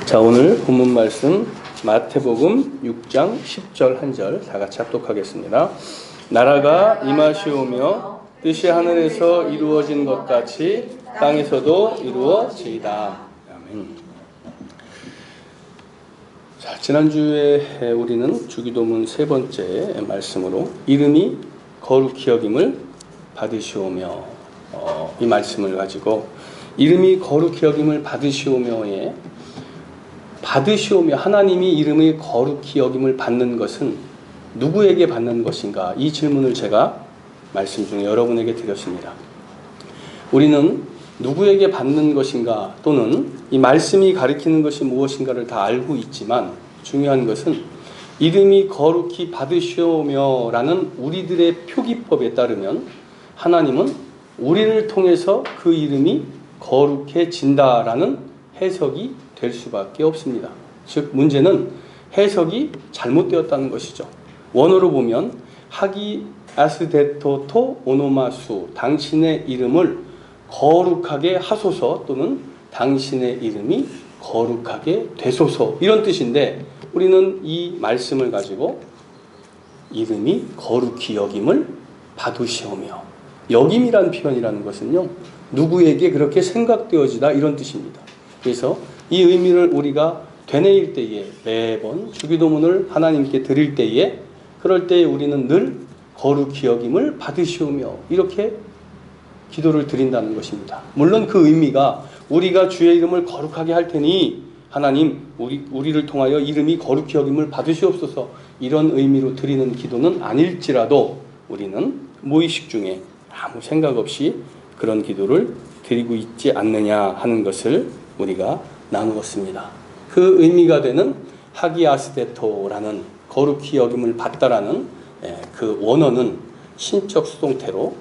자, 오늘 본문 말씀 마태복음 6장 10절 1절 다 같이 합독하겠습니다. 나라가 임하시오며 뜻이 하늘에서 이루어진 것 같이 땅에서도 이루어지이다. 아멘. 자, 지난주에 우리는 주기도문 세 번째 말씀으로 이름이 거룩히 여김을 받으시오며 이 말씀을 가지고 이름이 거룩히 여김을 받으시오며에 받으시오며 하나님이 이름의 거룩히 여김을 받는 것은 누구에게 받는 것인가? 이 질문을 제가 말씀 중에 여러분에게 드렸습니다. 우리는 누구에게 받는 것인가 또는 이 말씀이 가리키는 것이 무엇인가를 다 알고 있지만 중요한 것은 이름이 거룩히 받으시오며 라는 우리들의 표기법에 따르면 하나님은 우리를 통해서 그 이름이 거룩해진다라는 해석이 될 수밖에 없습니다. 즉 문제는 해석이 잘못되었다는 것이죠. 원어로 보면 하기 아스데토토 오노마수 당신의 이름을 거룩하게 하소서 또는 당신의 이름이 거룩하게 되소서 이런 뜻인데 우리는 이 말씀을 가지고 이름이 거룩히 여김을 받으시오며 여김이란 표현이라는 것은요 누구에게 그렇게 생각되어지다 이런 뜻입니다. 그래서 이 의미를 우리가 되뇌일 때에 매번 주기도문을 하나님께 드릴 때에 그럴 때에 우리는 늘 거룩히 여김을 받으시오며 이렇게 기도를 드린다는 것입니다. 물론 그 의미가 우리가 주의 이름을 거룩하게 할 테니 하나님 우리를 통하여 이름이 거룩히 여김을 받으시옵소서 이런 의미로 드리는 기도는 아닐지라도 우리는 무의식 중에 아무 생각 없이 그런 기도를 드리고 있지 않느냐 하는 것을 우리가 나누었습니다. 그 의미가 되는 하기아스데토라는 거룩히 여김을 받다라는 그 원어는 신적 수동태로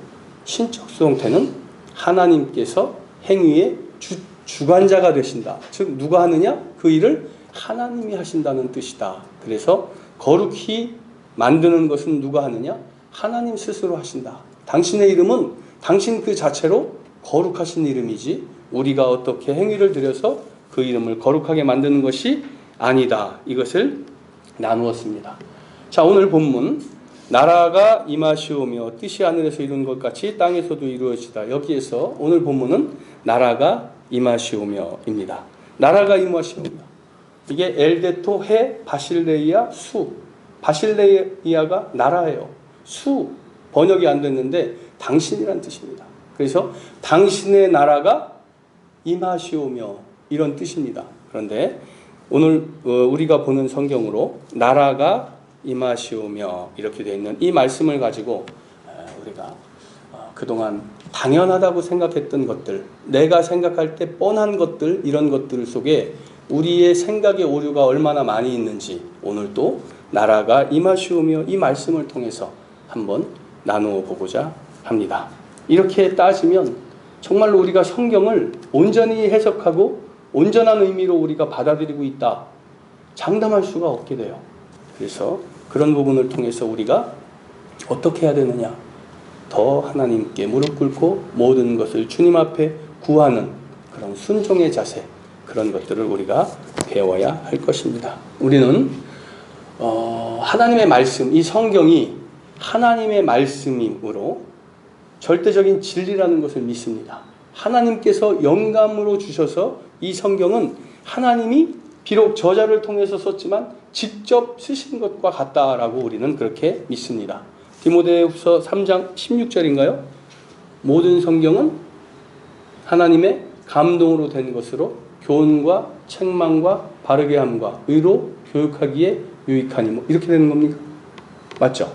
신적 수동태는 하나님께서 행위의 주관자가 되신다. 즉 누가 하느냐? 그 일을 하나님이 하신다는 뜻이다. 그래서 거룩히 만드는 것은 누가 하느냐? 하나님 스스로 하신다. 당신의 이름은 당신 그 자체로 거룩하신 이름이지 우리가 어떻게 행위를 들여서 그 이름을 거룩하게 만드는 것이 아니다. 이것을 나누었습니다. 자, 오늘 본문 나라가 임하시오며 뜻이 하늘에서 이룬 것 같이 땅에서도 이루어지다. 여기에서 오늘 본문은 나라가 임하시오며입니다. 나라가 임하시오며 이게 엘데토 해 바실레이아 수 바실레이아가 나라예요. 수 번역이 안 됐는데 당신이란 뜻입니다. 그래서 당신의 나라가 임하시오며 이런 뜻입니다. 그런데 오늘 우리가 보는 성경으로 나라가 임하시오며 이렇게 되어 있는 이 말씀을 가지고 우리가 그동안 당연하다고 생각했던 것들 내가 생각할 때 뻔한 것들 이런 것들 속에 우리의 생각의 오류가 얼마나 많이 있는지 오늘 또 나라가 임하시오며 이 말씀을 통해서 한번 나누어 보고자 합니다. 이렇게 따지면 정말로 우리가 성경을 온전히 해석하고 온전한 의미로 우리가 받아들이고 있다. 장담할 수가 없게 돼요. 그래서 그런 부분을 통해서 우리가 어떻게 해야 되느냐. 더 하나님께 무릎 꿇고 모든 것을 주님 앞에 구하는 그런 순종의 자세 그런 것들을 우리가 배워야 할 것입니다. 우리는 하나님의 말씀, 이 성경이 하나님의 말씀이므로 절대적인 진리라는 것을 믿습니다. 하나님께서 영감으로 주셔서 이 성경은 하나님이 비록 저자를 통해서 썼지만 직접 쓰신 것과 같다라고 우리는 그렇게 믿습니다. 디모데후서 3장 16절인가요? 모든 성경은 하나님의 감동으로 된 것으로 교훈과 책망과 바르게 함과 의로 교육하기에 유익하니 뭐 이렇게 되는 겁니까? 맞죠?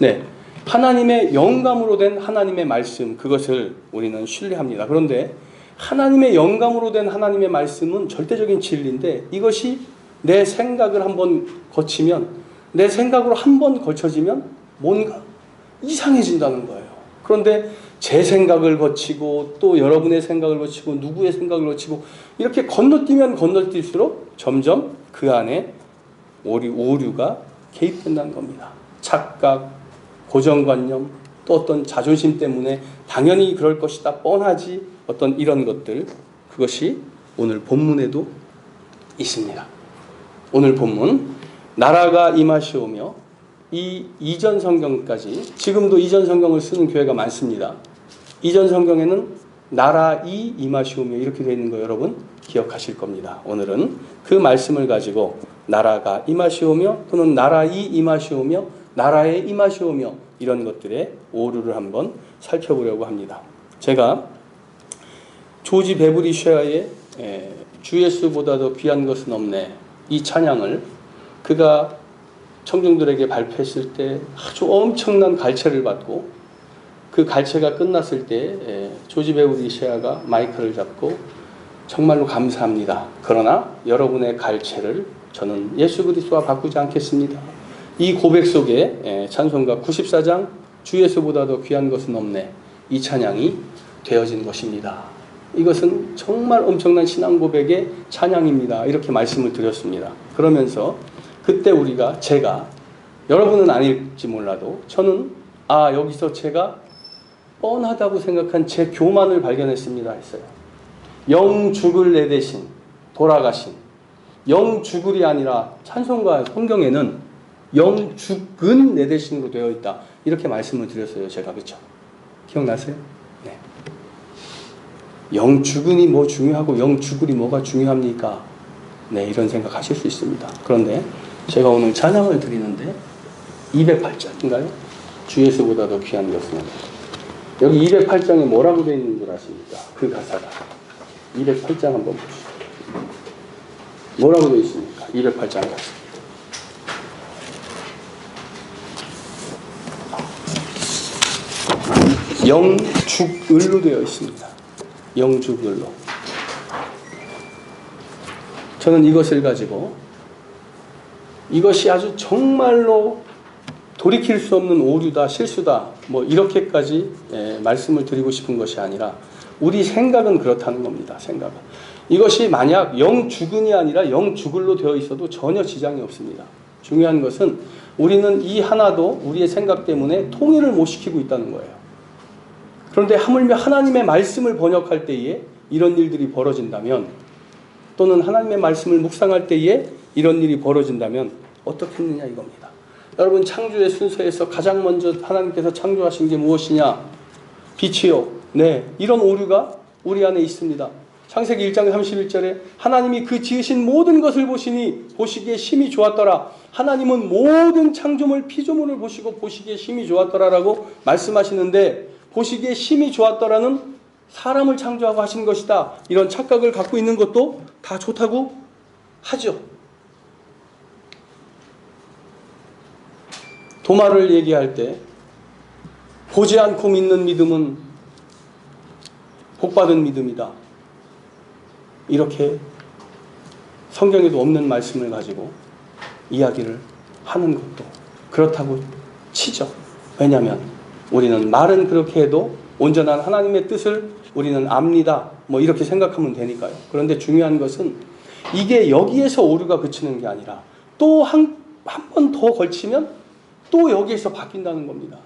네. 하나님의 영감으로 된 하나님의 말씀 그것을 우리는 신뢰합니다. 그런데 하나님의 영감으로 된 하나님의 말씀은 절대적인 진리인데 이것이 내 생각을 한번 거치면 내 생각으로 한번 거쳐지면 뭔가 이상해진다는 거예요. 그런데 제 생각을 거치고 또 여러분의 생각을 거치고 누구의 생각을 거치고 이렇게 건너뛰면 건너뛸수록 점점 그 안에 오류가 개입된다는 겁니다. 착각 고정관념 또 어떤 자존심 때문에 당연히 그럴 것이다 뻔하지 어떤 이런 것들 그것이 오늘 본문에도 있습니다. 오늘 본문 나라가 임하시오며 이 이전 성경까지 지금도 이전 성경을 쓰는 교회가 많습니다. 이전 성경에는 나라이 임하시오며 이렇게 되어 있는 거 여러분 기억하실 겁니다. 오늘은 그 말씀을 가지고 나라가 임하시오며 또는 나라이 임하시오며 나라에 임하시오며 이런 것들의 오류를 한번 살펴보려고 합니다. 제가 조지 베브리 쉐어의 주 예수보다 더 귀한 것은 없네 이 찬양을 그가 청중들에게 발표했을 때 아주 엄청난 갈채를 받고 그 갈채가 끝났을 때 조지 베브리 쉐어가 마이크를 잡고 정말로 감사합니다. 그러나 여러분의 갈채를 저는 예수 그리스도와 바꾸지 않겠습니다. 이 고백 속에 찬송가 94장 주 예수보다 더 귀한 것은 없네 이 찬양이 되어진 것입니다. 이것은 정말 엄청난 신앙 고백의 찬양입니다. 이렇게 말씀을 드렸습니다. 그러면서 그때 제가 여러분은 아닐지 몰라도 저는 여기서 제가 뻔하다고 생각한 제 교만을 발견했습니다 했어요. 영 죽을 내 대신 돌아가신 영 죽을이 아니라 찬송가 성경에는 영 죽은 내 대신으로 되어 있다 이렇게 말씀을 드렸어요. 제가 그렇죠? 기억나세요? 네. 영 죽은이 뭐 중요하고 영 죽을이 뭐가 중요합니까? 네, 이런 생각하실 수 있습니다. 그런데 제가 오늘 찬양을 드리는데 208장인가요? 주 예수보다 더 귀한 것은 여기 208장에 뭐라고 되어 있는 줄 아십니까? 그 가사가 208장 한번 보시죠. 뭐라고 되어 있습니까? 208장 가사. 영죽을로 되어 있습니다. 영죽을로. 저는 이것을 가지고 이것이 아주 정말로 돌이킬 수 없는 오류다, 실수다, 뭐 이렇게까지 말씀을 드리고 싶은 것이 아니라 우리 생각은 그렇다는 겁니다. 생각은. 이것이 만약 영죽은이 아니라 영죽을로 되어 있어도 전혀 지장이 없습니다. 중요한 것은 우리는 이 하나도 우리의 생각 때문에 통일을 못 시키고 있다는 거예요. 그런데 하물며 하나님의 말씀을 번역할 때에 이런 일들이 벌어진다면 또는 하나님의 말씀을 묵상할 때에 이런 일이 벌어진다면 어떻게 했느냐 이겁니다. 여러분 창조의 순서에서 가장 먼저 하나님께서 창조하신 게 무엇이냐? 빛이요. 네, 이런 오류가 우리 안에 있습니다. 창세기 1장 31절에 하나님이 그 지으신 모든 것을 보시니 보시기에 심히 좋았더라. 하나님은 모든 창조물 피조물을 보시고 보시기에 심히 좋았더라라고 말씀하시는데 보시기에 심히 좋았더라는 사람을 창조하고 하신 것이다. 이런 착각을 갖고 있는 것도 다 좋다고 하죠. 도마를 얘기할 때 보지 않고 믿는 믿음은 복받은 믿음이다. 이렇게 성경에도 없는 말씀을 가지고 이야기를 하는 것도 그렇다고 치죠. 왜냐하면 우리는 말은 그렇게 해도 온전한 하나님의 뜻을 우리는 압니다. 뭐 이렇게 생각하면 되니까요. 그런데 중요한 것은 이게 여기에서 오류가 그치는 게 아니라 또 한 번 더 걸치면 또 여기에서 바뀐다는 겁니다.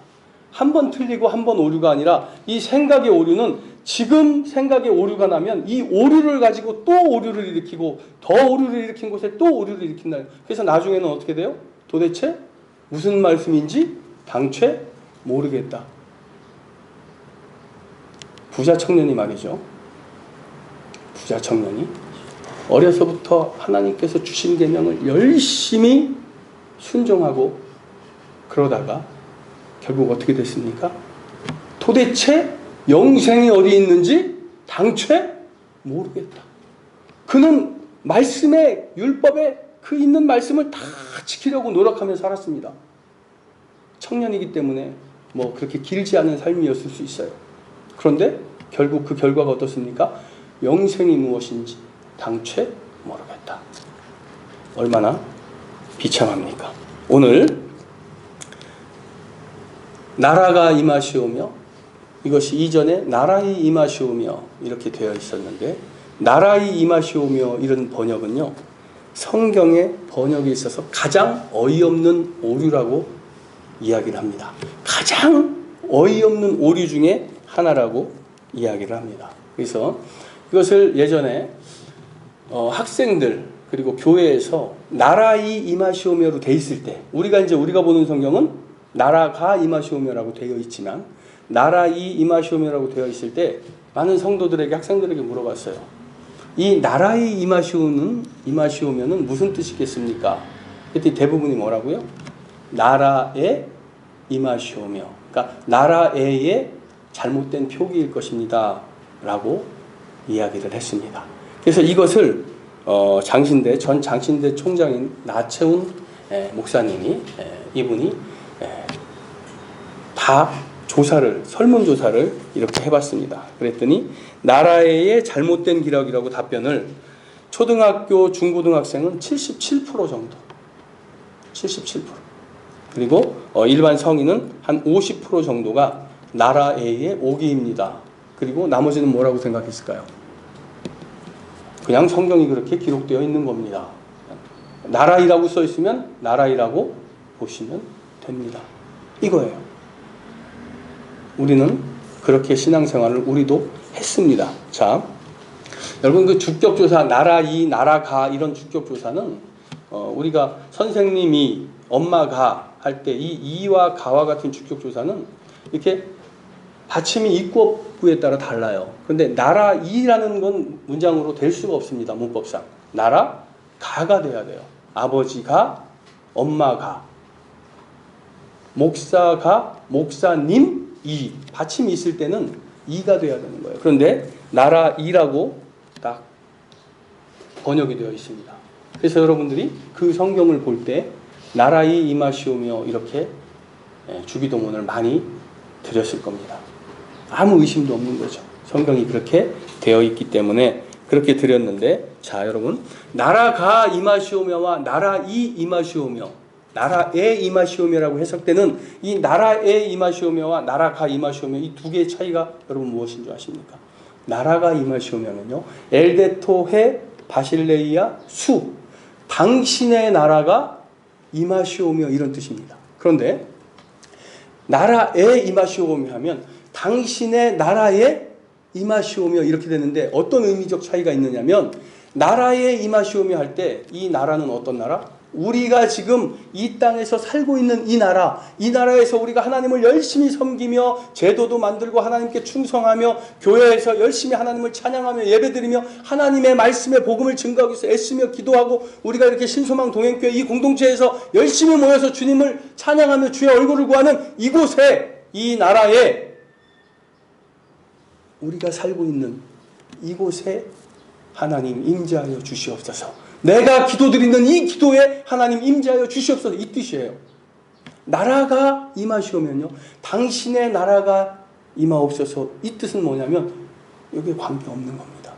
한 번 틀리고 한 번 오류가 아니라 이 생각의 오류는 지금 생각의 오류가 나면 이 오류를 가지고 또 오류를 일으키고 더 오류를 일으킨 곳에 또 오류를 일으킨다. 그래서 나중에는 어떻게 돼요? 도대체 무슨 말씀인지 당최 모르겠다. 부자 청년이 말이죠. 부자 청년이 어려서부터 하나님께서 주신 계명을 열심히 순종하고 그러다가 결국 어떻게 됐습니까? 도대체 영생이 어디 있는지 당최 모르겠다. 그는 말씀에 율법에 그 있는 말씀을 다 지키려고 노력하며 살았습니다. 청년이기 때문에 뭐 그렇게 길지 않은 삶이었을 수 있어요. 그런데 결국 그 결과가 어떻습니까? 영생이 무엇인지 당최 모르겠다. 얼마나 비참합니까? 오늘 나라가 임하시오며 이것이 이전에 나라이 임하시오며 이렇게 되어 있었는데 나라이 임하시오며 이런 번역은요 성경의 번역에 있어서 가장 어이없는 오류라고 이야기를 합니다. 가장 어이없는 오류 중에 하나라고 이야기를 합니다. 그래서 이것을 예전에 학생들 그리고 교회에서 나라이 임하시오며로 돼 있을 때, 우리가 보는 성경은 나라가 임하시오며라고 되어 있지만 나라이 임하시오며라고 되어 있을 때 많은 성도들에게, 학생들에게 물어봤어요. 이 나라이 임하시오면은 무슨 뜻이겠습니까? 그랬더니 대부분이 뭐라고요? 나라에 임하시오며, 그러니까 나라에의 잘못된 표기일 것입니다 라고 이야기를 했습니다. 그래서 이것을 전 장신대 총장인 나채훈 목사님이, 이분이 다 설문조사를 이렇게 해봤습니다. 그랬더니 나라에의 잘못된 기록이라고 답변을 초등학교, 중고등학생은 77% 정도, 77%. 그리고 일반 성인은 한 50% 정도가 나라에의 오기입니다. 그리고 나머지는 뭐라고 생각했을까요? 그냥 성경이 그렇게 기록되어 있는 겁니다. 나라이라고 써 있으면 나라이라고 보시면 됩니다. 이거예요. 우리는 그렇게 신앙생활을 우리도 했습니다. 자, 여러분 그 주격조사, 나라이, 나라가 이런 주격조사는 우리가 선생님이, 엄마가 할 때 이 이와 가와 같은 주격조사는 이렇게 받침이 입구에 따라 달라요. 그런데 나라이라는 건 문장으로 될 수가 없습니다. 문법상. 나라가가 돼야 돼요. 아버지가, 엄마가, 목사가, 목사님, 이. 받침이 있을 때는 이가 돼야 되는 거예요. 그런데 나라이라고 딱 번역이 되어 있습니다. 그래서 여러분들이 그 성경을 볼 때 나라이 임하시오며 이렇게 주기도문을 많이 드렸을 겁니다. 아무 의심도 없는 거죠. 성경이 그렇게 되어 있기 때문에 그렇게 드렸는데, 자 여러분, 나라가 임하시오며와 나라이 임하시오며, 나라에 임하시오며라고 해석되는 이 나라에 임하시오며와 나라가 임하시오며, 이 두 개의 차이가 여러분 무엇인 줄 아십니까? 나라가 임하시오며는요, 엘데토헤 바실레이아 수, 당신의 나라가 임하시오며 이런 뜻입니다. 그런데 나라에 임하시오며 하면 당신의 나라에 임하시오며 이렇게 되는데, 어떤 의미적 차이가 있느냐면, 나라에 임하시오며 할 때 이 나라는 어떤 나라? 우리가 지금 이 땅에서 살고 있는 이 나라에서 우리가 하나님을 열심히 섬기며 제도도 만들고 하나님께 충성하며 교회에서 열심히 하나님을 찬양하며 예배드리며 하나님의 말씀의 복음을 증거하기 위해서 애쓰며 기도하고, 우리가 이렇게 신소망 동행교회 이 공동체에서 열심히 모여서 주님을 찬양하며 주의 얼굴을 구하는 이곳에, 이 나라에, 우리가 살고 있는 이곳에 하나님 임재하여 주시옵소서. 내가 기도드리는 이 기도에 하나님 임재하여 주시옵소서, 이 뜻이에요. 나라가 임하시오면요, 당신의 나라가 임하옵소서, 이 뜻은 뭐냐면 여기에 관계없는 겁니다.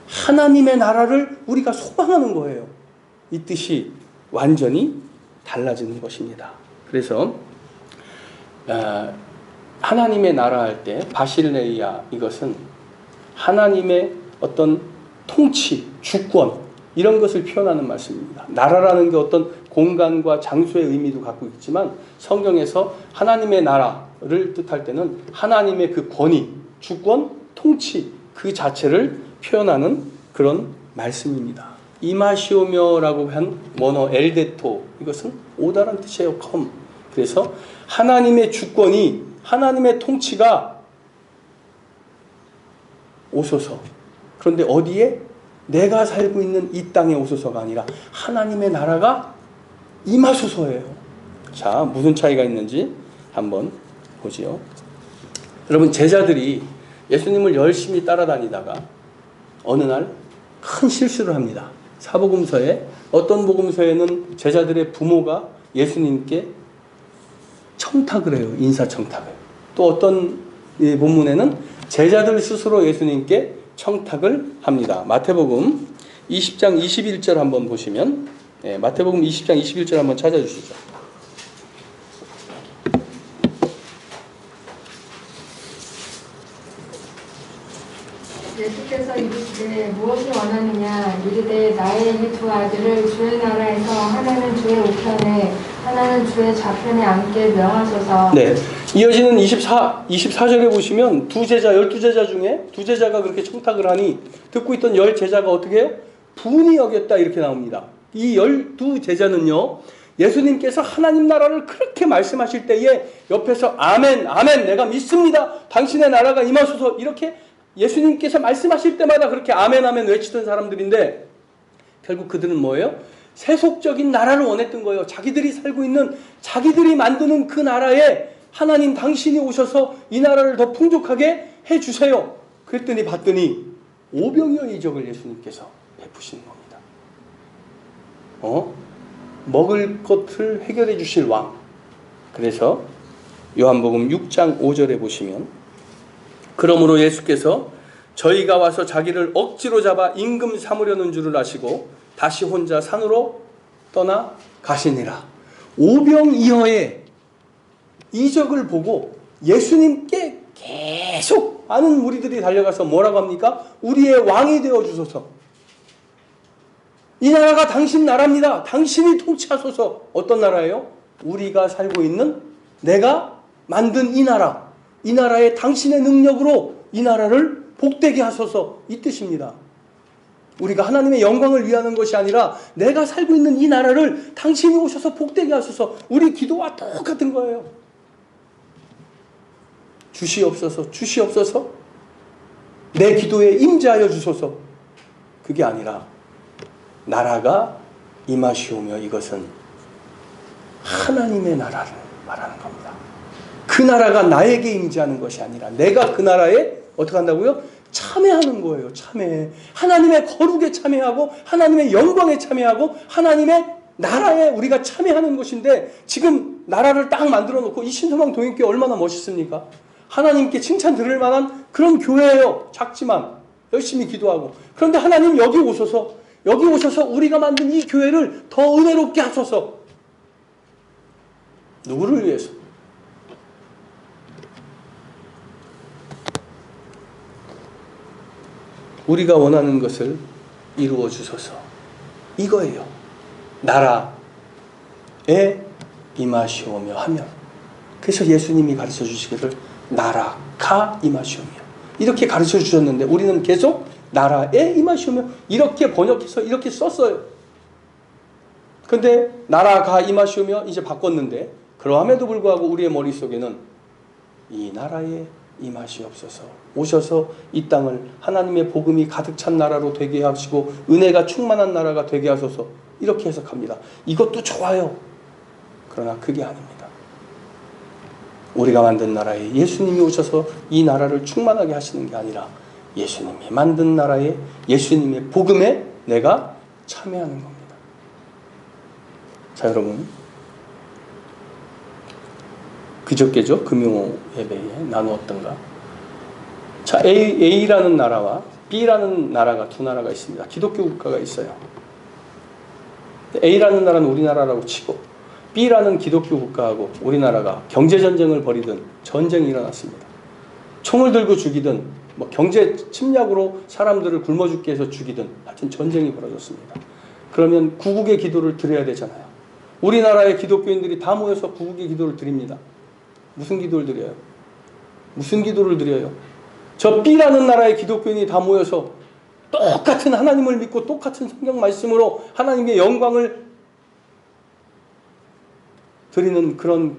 하나님의 나라를 우리가 소망하는 거예요. 이 뜻이 완전히 달라지는 것입니다. 그래서 하나님의 나라 할 때 바실레이아, 이것은 하나님의 어떤 통치, 주권 이런 것을 표현하는 말씀입니다. 나라라는 게 어떤 공간과 장소의 의미도 갖고 있지만 성경에서 하나님의 나라를 뜻할 때는 하나님의 그 권위, 주권, 통치 그 자체를 표현하는 그런 말씀입니다. 임하시오며라고 한 원어 엘데토, 이것은 오다란 뜻이에요. 컴. 그래서 하나님의 주권이, 하나님의 통치가 오소서. 그런데 어디에? 내가 살고 있는 이 땅에 오소서가 아니라 하나님의 나라가 임하소서예요. 자, 무슨 차이가 있는지 한번 보지요. 여러분, 제자들이 예수님을 열심히 따라다니다가 어느 날 큰 실수를 합니다. 사복음서에, 어떤 복음서에는 제자들의 부모가 예수님께 청탁을 해요. 인사청탁을. 또 어떤 본문에는 제자들 스스로 예수님께 청탁을 합니다. 마태복음 20장 21절 한번 보시면, 마태복음 20장 21절 한번 찾아주시죠. 예수께서 이르시되 무엇을 원하느냐 이르되 나의 이 두 아들을 주의 나라에서 하나는 주의 우편에 하나는 주의 좌편에 앉게 명하소서. 네, 이어지는 24절에 보시면 두 제자, 12제자 중에 두 제자가 그렇게 청탁을 하니 듣고 있던 10제자가 어떻게 해요? 분이 여겼다 이렇게 나옵니다. 이 12제자는요. 예수님께서 하나님 나라를 그렇게 말씀하실 때에 옆에서 아멘 아멘 내가 믿습니다. 당신의 나라가 임하소서 이렇게 예수님께서 말씀하실 때마다 그렇게 아멘 아멘 외치던 사람들인데 결국 그들은 뭐예요? 세속적인 나라를 원했던 거예요. 자기들이 살고 있는 자기들이 만드는 그 나라에 하나님 당신이 오셔서 이 나라를 더 풍족하게 해주세요. 그랬더니 봤더니 오병이어 이적을 예수님께서 베푸시는 겁니다. 먹을 것을 해결해 주실 왕. 그래서 요한복음 6장 5절에 보시면 그러므로 예수께서 저희가 와서 자기를 억지로 잡아 임금 삼으려는 줄을 아시고 다시 혼자 산으로 떠나 가시니라. 오병이어의 이적을 보고 예수님께 계속 많은 무리들이 달려가서 뭐라고 합니까? 우리의 왕이 되어 주소서. 이 나라가 당신 나라입니다. 당신이 통치하소서. 어떤 나라예요? 우리가 살고 있는 내가 만든 이 나라. 이 나라의 당신의 능력으로 이 나라를 복되게 하소서. 이 뜻입니다. 우리가 하나님의 영광을 위하는 것이 아니라 내가 살고 있는 이 나라를 당신이 오셔서 복되게 하소서. 우리 기도와 똑같은 거예요. 주시옵소서, 주시옵소서. 내 기도에 임재하여 주소서. 그게 아니라 나라가 임하시오며 이것은 하나님의 나라를 말하는 겁니다. 그 나라가 나에게 임재하는 것이 아니라 내가 그 나라에 어떻게 한다고요? 참여하는 거예요. 참여. 하나님의 거룩에 참여하고 하나님의 영광에 참여하고 하나님의 나라에 우리가 참여하는 것인데 지금 나라를 딱 만들어 놓고 이 신소망 동행교회 얼마나 멋있습니까? 하나님께 칭찬 들을 만한 그런 교회예요. 작지만 열심히 기도하고. 그런데 하나님 여기 오셔서 우리가 만든 이 교회를 더 은혜롭게 하소서. 누구를 위해서? 우리가 원하는 것을 이루어 주소서. 이거예요. 나라에 임하시오며 하면. 그래서 예수님이 가르쳐 주시기를 나라가 임하시오며 이렇게 가르쳐 주셨는데 우리는 계속 나라에 임하시오며 이렇게 번역해서 이렇게 썼어요. 근데 나라가 임하시오며 이제 바꿨는데 그러함에도 불구하고 우리의 머릿속에는 이 나라에 임하시옵소서. 오셔서 이 땅을 하나님의 복음이 가득 찬 나라로 되게 하시고 은혜가 충만한 나라가 되게 하소서. 이렇게 해석합니다. 이것도 좋아요. 그러나 그게 아닙니다. 우리가 만든 나라에 예수님이 오셔서 이 나라를 충만하게 하시는 게 아니라 예수님이 만든 나라에 예수님의 복음에 내가 참여하는 겁니다. 자, 여러분, 그저께죠? 금요 예배에 나누었던가. 자, A라는 나라와 B라는 나라가 두 나라가 있습니다. 기독교 국가가 있어요. A라는 나라는 우리나라라고 치고 B라는 기독교 국가하고 우리나라가 경제전쟁을 벌이든 전쟁이 일어났습니다. 총을 들고 죽이든 뭐 경제 침략으로 사람들을 굶어 죽게 해서 죽이든 하여튼 전쟁이 벌어졌습니다. 그러면 구국의 기도를 드려야 되잖아요. 우리나라의 기독교인들이 다 모여서 구국의 기도를 드립니다. 무슨 기도를 드려요? 무슨 기도를 드려요? 저 B라는 나라의 기독교인이 다 모여서 똑같은 하나님을 믿고 똑같은 성경 말씀으로 하나님의 영광을 드리는 그런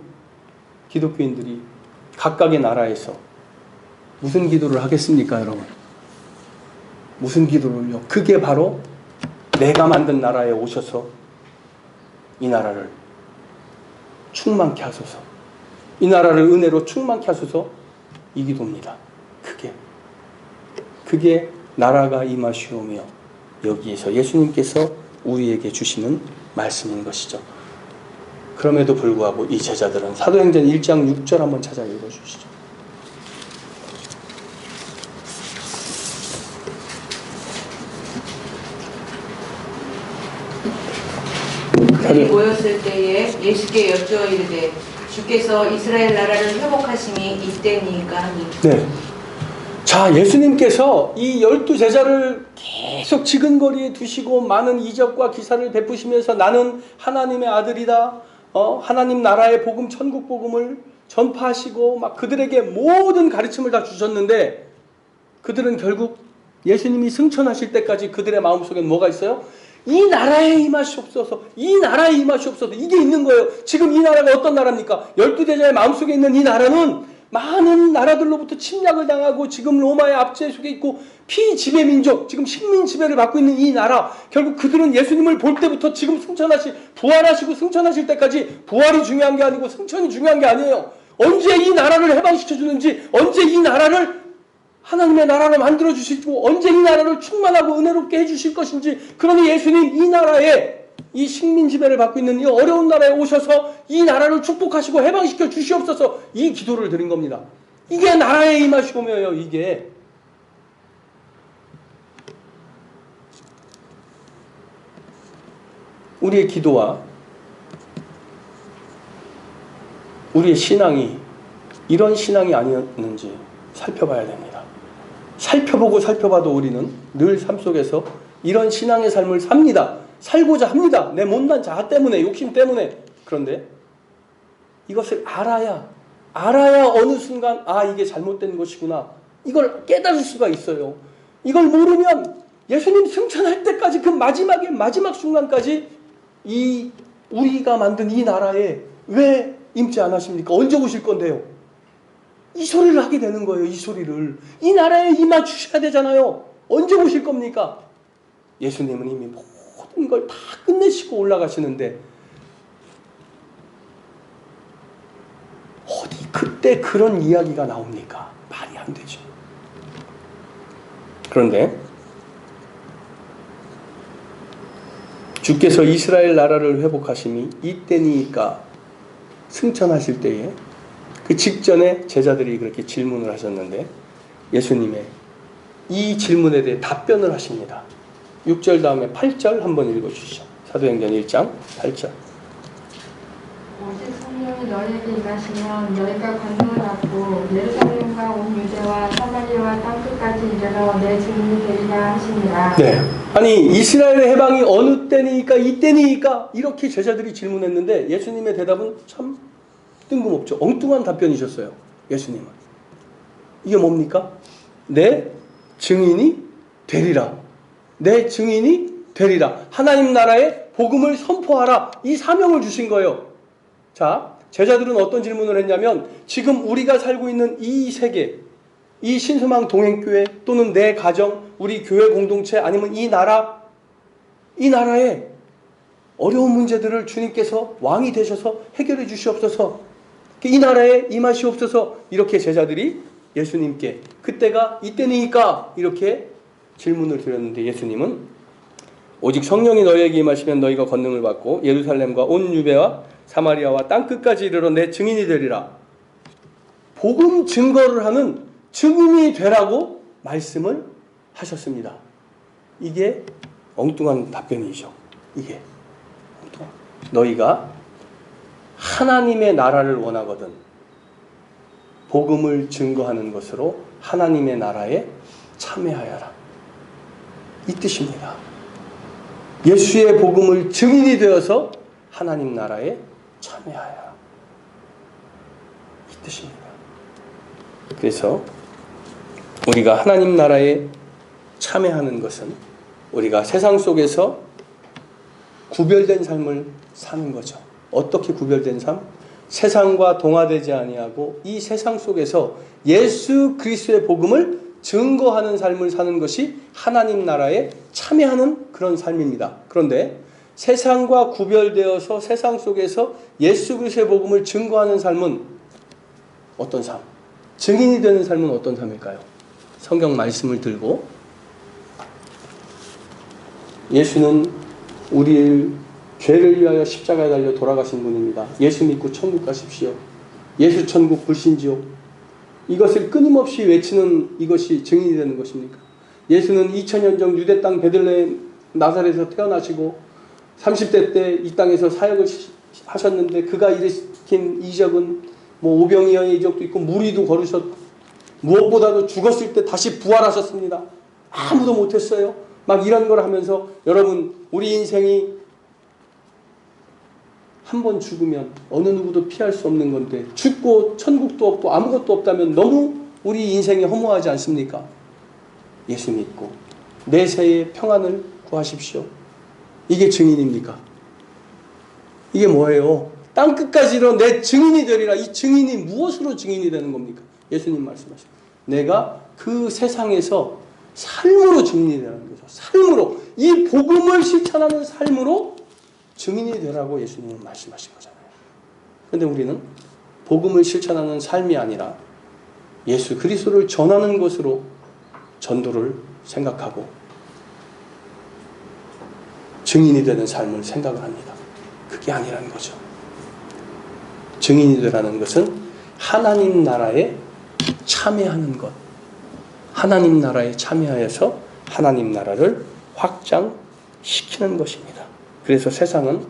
기독교인들이 각각의 나라에서 무슨 기도를 하겠습니까, 여러분? 무슨 기도를요? 그게 바로 내가 만든 나라에 오셔서 이 나라를 충만케 하소서. 이 나라를 은혜로 충만케 하소서. 이 기도입니다. 그게 나라가 임하시오며 여기에서 예수님께서 우리에게 주시는 말씀인 것이죠. 그럼에도 불구하고 이 제자들은 사도행전 1장 6절 한번 찾아 읽어주시죠. 그들이 모였을 때에 예수께 여쭈어 이르되 주께서 이스라엘 나라를 회복하심이 이때니까 하니. 네. 자, 예수님께서 이 12제자를 계속 지근거리에 두시고 많은 이적과 기사를 베푸시면서 나는 하나님의 아들이다. 하나님 나라의 복음, 천국 복음을 전파하시고 막 그들에게 모든 가르침을 다 주셨는데 그들은 결국 예수님이 승천하실 때까지 그들의 마음속엔 뭐가 있어요? 이 나라에 임하시옵소서, 이 나라에 임하시옵소서. 이게 있는 거예요. 지금 이 나라가 어떤 나라입니까? 12대자의 마음속에 있는 이 나라는 많은 나라들로부터 침략을 당하고 지금 로마의 압제 속에 있고 피지배 민족, 지금 식민 지배를 받고 있는 이 나라, 결국 그들은 예수님을 볼 때부터 지금 부활하시고 승천하실 때까지 부활이 중요한 게 아니고 승천이 중요한 게 아니에요. 언제 이 나라를 해방시켜 주는지, 언제 이 나라를 하나님의 나라로 만들어 주시고, 언제 이 나라를 충만하고 은혜롭게 해주실 것인지. 그러니 예수님 이 나라에, 이 식민 지배를 받고 있는 이 어려운 나라에 오셔서 이 나라를 축복하시고 해방시켜 주시옵소서, 이 기도를 드린 겁니다. 이게 나라에 임하시오며요. 이게 우리의 기도와 우리의 신앙이 이런 신앙이 아니었는지 살펴봐야 됩니다. 살펴보고 살펴봐도 우리는 늘 삶 속에서 이런 신앙의 삶을 삽니다. 살고자 합니다. 내 못난 자아 때문에, 욕심 때문에. 그런데 이것을 알아야 어느 순간 이게 잘못된 것이구나, 이걸 깨달을 수가 있어요. 이걸 모르면 예수님 승천할 때까지, 그 마지막 순간까지 이 우리가 만든 이 나라에 왜 임재 안 하십니까? 언제 오실 건데요? 이 소리를 하게 되는 거예요. 이 소리를. 이 나라에 임하 주셔야 되잖아요. 언제 오실 겁니까? 예수님은 이미 모든 걸 다 끝내시고 올라가시는데 어디 그때 그런 이야기가 나옵니까? 말이 안 되죠. 그런데 주께서 이스라엘 나라를 회복하심이 이때니까, 승천하실 때에 그 직전에 제자들이 그렇게 질문을 하셨는데 예수님의 이 질문에 대해 답변을 하십니다. 6절 다음에 8절 한번 읽어주시죠. 사도행전 1장 8절. 오직 성령이 너희에게 임하시면 너희가 권능을 받고 예루살렘과 온 유대와 사마리아와 땅끝까지 이르러 내 증인이 되리라 하시니라. 네. 아니 이스라엘의 해방이 어느 때니까, 이때니까, 이렇게 제자들이 질문했는데 예수님의 대답은 참 뜬금없죠. 엉뚱한 답변이셨어요. 예수님은. 이게 뭡니까? 내 증인이 되리라. 내 증인이 되리라. 하나님 나라의 복음을 선포하라. 이 사명을 주신 거예요. 자, 제자들은 어떤 질문을 했냐면, 지금 우리가 살고 있는 이 세계, 이 신소망 동행교회 또는 내 가정, 우리 교회 공동체, 아니면 이 나라에 어려운 문제들을 주님께서 왕이 되셔서 해결해 주시옵소서, 이 나라에 임하시옵소서, 이렇게 제자들이 예수님께 그때가 이때니까 이렇게 질문을 드렸는데 예수님은 오직 성령이 너희에게 임하시면 너희가 권능을 받고 예루살렘과 온 유대와 사마리아와 땅끝까지 이르러 내 증인이 되리라. 복음 증거를 하는 증인이 되라고 말씀을 하셨습니다. 이게 엉뚱한 답변이죠. 이게 너희가 하나님의 나라를 원하거든 복음을 증거하는 것으로 하나님의 나라에 참여하여라, 이 뜻입니다. 예수의 복음을 증인이 되어서 하나님 나라에 참여하여라, 이 뜻입니다. 그래서 우리가 하나님 나라에 참여하는 것은 우리가 세상 속에서 구별된 삶을 사는 거죠. 어떻게 구별된 삶? 세상과 동화되지 아니하고 이 세상 속에서 예수 그리스도의 복음을 증거하는 삶을 사는 것이 하나님 나라에 참여하는 그런 삶입니다. 그런데 세상과 구별되어서 세상 속에서 예수 그리스도의 복음을 증거하는 삶은 어떤 삶? 증인이 되는 삶은 어떤 삶일까요? 성경 말씀을 들고, 예수는 우리를 죄를 위하여 십자가에 달려 돌아가신 분입니다. 예수 믿고 천국 가십시오. 예수 천국 불신지옥. 이것을 끊임없이 외치는 이것이 증인이 되는 것입니까? 예수는 2000년 전 유대 땅 베들레헴 나사렛에서 태어나시고 30대 때 이 땅에서 사역을 하셨는데 그가 일으킨 이적은 오병이어의 이적도 있고 무리도 걸으셨고, 무엇보다도 죽었을 때 다시 부활하셨습니다. 아무도 못했어요. 막 이런 걸 하면서, 여러분, 우리 인생이 한 번 죽으면 어느 누구도 피할 수 없는 건데, 죽고 천국도 없고 아무것도 없다면 너무 우리 인생이 허무하지 않습니까? 예수 믿고 내세의 평안을 구하십시오. 이게 증인입니까? 이게 뭐예요? 땅끝까지로 내 증인이 되리라. 이 증인이 무엇으로 증인이 되는 겁니까? 예수님 말씀하시죠. 내가 그 세상에서 삶으로 증인이 되는 거죠. 삶으로. 이 복음을 실천하는 삶으로 증인이 되라고 예수님은 말씀하신 거잖아요. 그런데 우리는 복음을 실천하는 삶이 아니라 예수 그리스도를 전하는 것으로 전도를 생각하고 증인이 되는 삶을 생각을 합니다. 그게 아니라는 거죠. 증인이 되라는 것은 하나님 나라에 참여하는 것. 하나님 나라에 참여하여서 하나님 나라를 확장시키는 것입니다. 그래서 세상은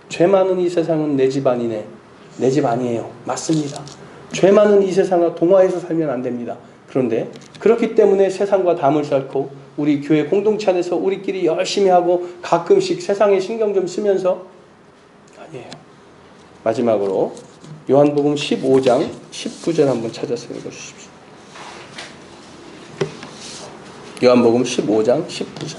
죄 많은 이 세상은 내 집 아니네. 내 집 아니에요. 맞습니다. 죄 많은 이 세상과 동화해서 살면 안 됩니다. 그런데 그렇기 때문에 세상과 담을 쌓고 우리 교회 공동체 안에서 우리끼리 열심히 하고 가끔씩 세상에 신경 좀 쓰면서 아니에요. 마지막으로 요한복음 15장 19절 한번 찾아서 읽어주십시오. 요한복음 15장 19절.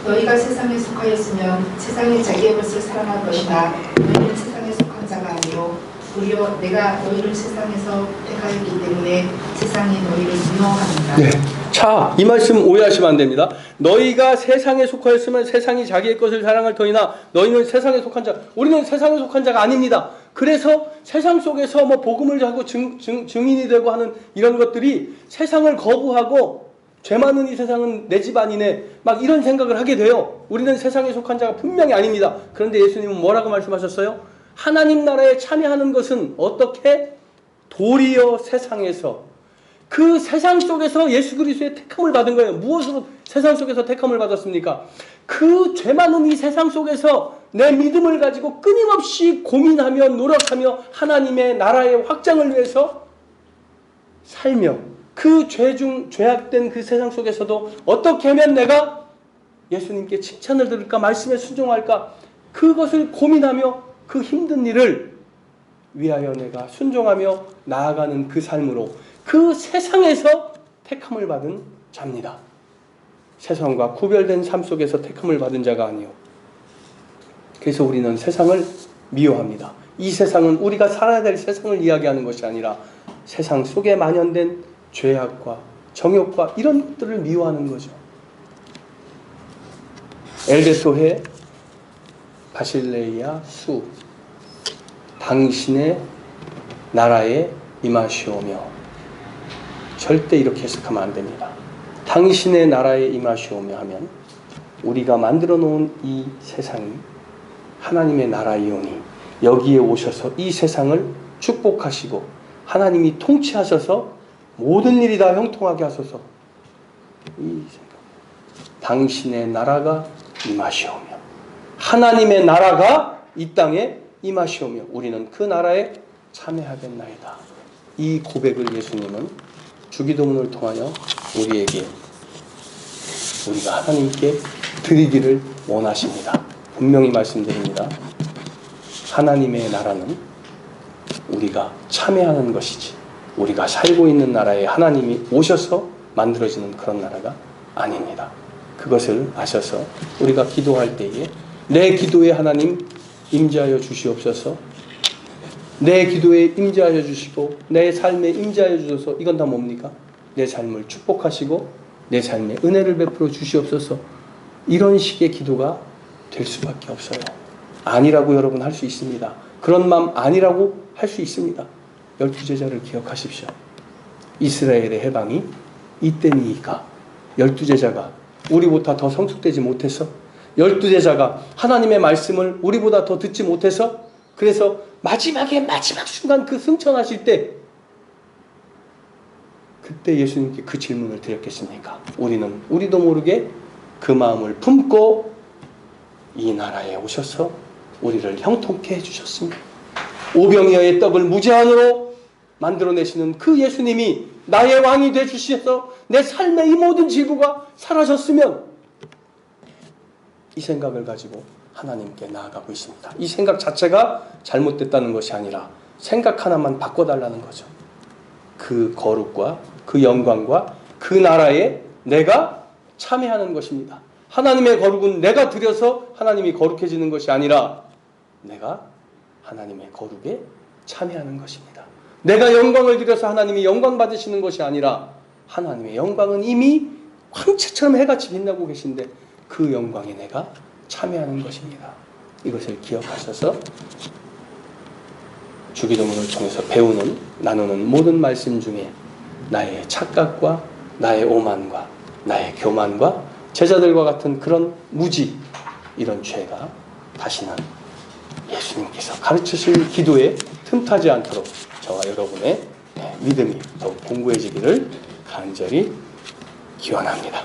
너희가 세상에 속하였으면 세상이 자기의 것을 사랑할 것이나 너희는 세상에 속한 자가 아니요 도리어 내가 너희를 세상에서 택하였기 때문에 세상이 너희를 미워하느니라. 네. 자, 이 말씀 오해하시면 안 됩니다. 너희가 세상에 속하였으면 세상이 자기의 것을 사랑할 터이나 너희는 세상에 속한 자. 우리는 세상에 속한 자가 아닙니다. 그래서 세상 속에서 뭐 복음을 하고 증인이 되고 하는 이런 것들이 세상을 거부하고 죄 많은 이 세상은 내 집 아니네 막 이런 생각을 하게 돼요. 우리는 세상에 속한 자가 분명히 아닙니다. 그런데 예수님은 뭐라고 말씀하셨어요? 하나님 나라에 참여하는 것은 어떻게? 도리어 세상에서 그 세상 속에서 예수 그리스도의 택함을 받은 거예요. 무엇으로 세상 속에서 택함을 받았습니까? 그 죄 많은 이 세상 속에서 내 믿음을 가지고 끊임없이 고민하며 노력하며 하나님의 나라의 확장을 위해서 살며 그 죄악된 그 세상 속에서도 어떻게 하면 내가 예수님께 칭찬을 들을까 말씀에 순종할까 그것을 고민하며 그 힘든 일을 위하여 내가 순종하며 나아가는 그 삶으로 그 세상에서 택함을 받은 자입니다. 세상과 구별된 삶 속에서 택함을 받은 자가 아니요. 그래서 우리는 세상을 미워합니다. 이 세상은 우리가 살아야 될 세상을 이야기하는 것이 아니라 세상 속에 만연된 죄악과 정욕과 이런 것들을 미워하는 거죠. 엘베토해 바실레이아 수 당신의 나라에 임하시오며 절대 이렇게 해석하면 안 됩니다. 당신의 나라에 임하시오며 하면 우리가 만들어 놓은 이 세상이 하나님의 나라이오니 여기에 오셔서 이 세상을 축복하시고 하나님이 통치하셔서 모든 일이 다 형통하게 하소서. 이 생각. 당신의 나라가 임하시오며 하나님의 나라가 이 땅에 임하시오며 우리는 그 나라에 참여하겠나이다. 이 고백을 예수님은 주기도문을 통하여 우리에게 우리가 하나님께 드리기를 원하십니다. 분명히 말씀드립니다. 하나님의 나라는 우리가 참여하는 것이지 우리가 살고 있는 나라에 하나님이 오셔서 만들어지는 그런 나라가 아닙니다. 그것을 아셔서 우리가 기도할 때에 내 기도에 하나님 임재하여 주시옵소서. 내 기도에 임재하여 주시고 내 삶에 임재하여 주셔서 이건 다 뭡니까? 내 삶을 축복하시고 내 삶에 은혜를 베풀어 주시옵소서. 이런 식의 기도가 될 수밖에 없어요. 아니라고 여러분 할 수 있습니다. 그런 마음 아니라고 할 수 있습니다. 12제자를 기억하십시오. 이스라엘의 해방이 이때니까 12제자가 우리보다 더 성숙되지 못해서 12제자가 하나님의 말씀을 우리보다 더 듣지 못해서 그래서 마지막 순간 그 승천하실 때 그때 예수님께 그 질문을 드렸겠습니까? 우리도 모르게 그 마음을 품고 이 나라에 오셔서 우리를 형통케 해주셨습니다. 오병이어의 떡을 무제한으로 만들어내시는 그 예수님이 나의 왕이 되주셔서 내 삶의 이 모든 질부가 사라졌으면 이 생각을 가지고 하나님께 나아가고 있습니다. 이 생각 자체가 잘못됐다는 것이 아니라 생각 하나만 바꿔달라는 거죠. 그 거룩과 그 영광과 그 나라에 내가 참여하는 것입니다. 하나님의 거룩은 내가 드려서 하나님이 거룩해지는 것이 아니라 내가 하나님의 거룩에 참여하는 것입니다. 내가 영광을 드려서 하나님이 영광 받으시는 것이 아니라 하나님의 영광은 이미 황체처럼 해같이 빛나고 계신데 그 영광에 내가 참여하는 것입니다. 이것을 기억하셔서 주기도문을 통해서 배우는, 나누는 모든 말씀 중에 나의 착각과 나의 오만과 나의 교만과 제자들과 같은 그런 무지, 이런 죄가 다시는 예수님께서 가르치실 기도에 틈타지 않도록 저와 여러분의 믿음이 더욱 공고해지기를 간절히 기원합니다.